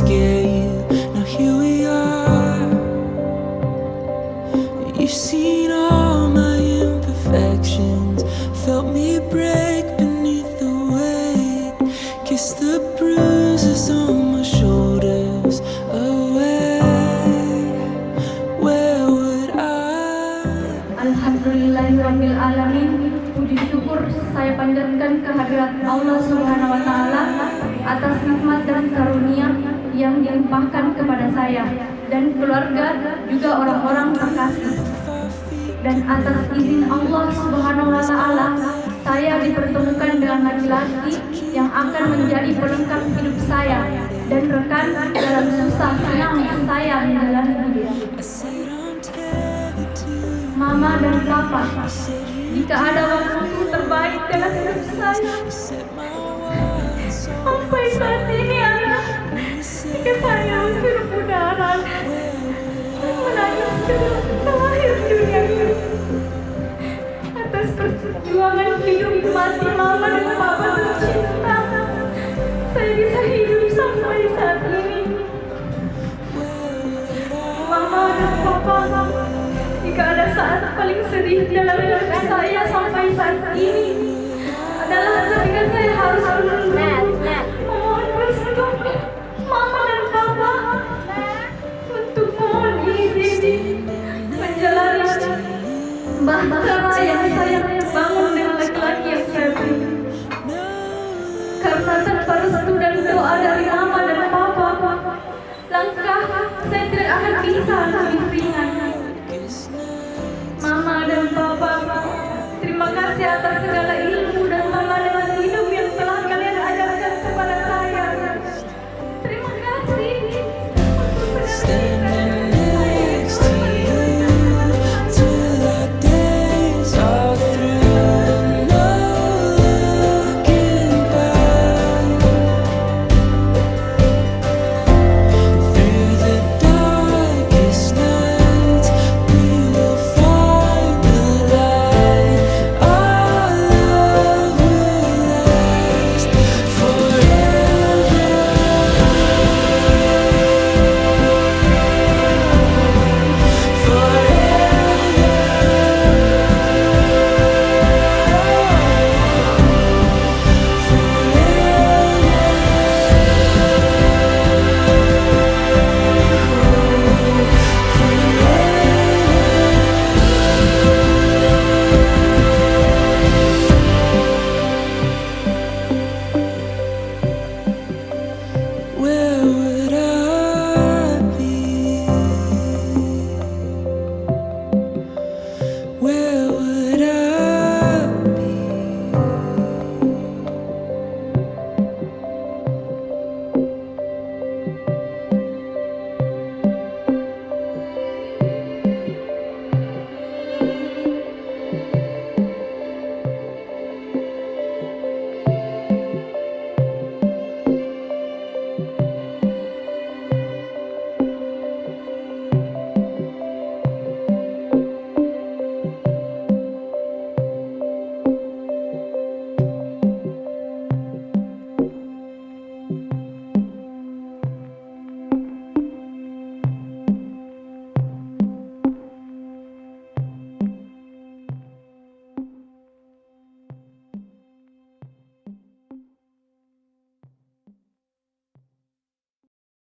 scare you. Now here we are. You've seen all my imperfections, felt me break beneath the weight, kissed the bruises on my shoulders away. Where would I? Alhamdulillahirabbil alamin. Puji syukur saya panjatkan kehadirat Allah Subhanahu wa taala atas nikmat dan karunia yang dilimpahkan kepada saya dan keluarga juga orang-orang terkasih. Dan atas izin Allah Subhanahu wa taala, saya dipertemukan dengan laki-laki yang akan menjadi pelengkap hidup saya dan rekan dalam susah senang saya menjalani hidup. Mama dan Papa, jika ada waktu terbaik dalam hidup saya, sampai saat ini anak, jika saya unsur mudahan menangis terlahir dunia ini. Atas perjuangan hidup mati Mama dan Papa tercinta, saya bisa hidup sampai saat ini. Mama dan Papa, jika ada saat paling sedih dalam hidup saya sampai saat ini adalah ketika saya harus memohon restu Mama dan Papa untuk mohon izin menjalani bahtera yang saya bangun dengan laki-laki yang saya pilih. Karena tanpa restu dan doa dari Mama dan Papa, langkah saya tidak akan bisa lebih ringan. Mama dan Papa, terima kasih atas segala ilmu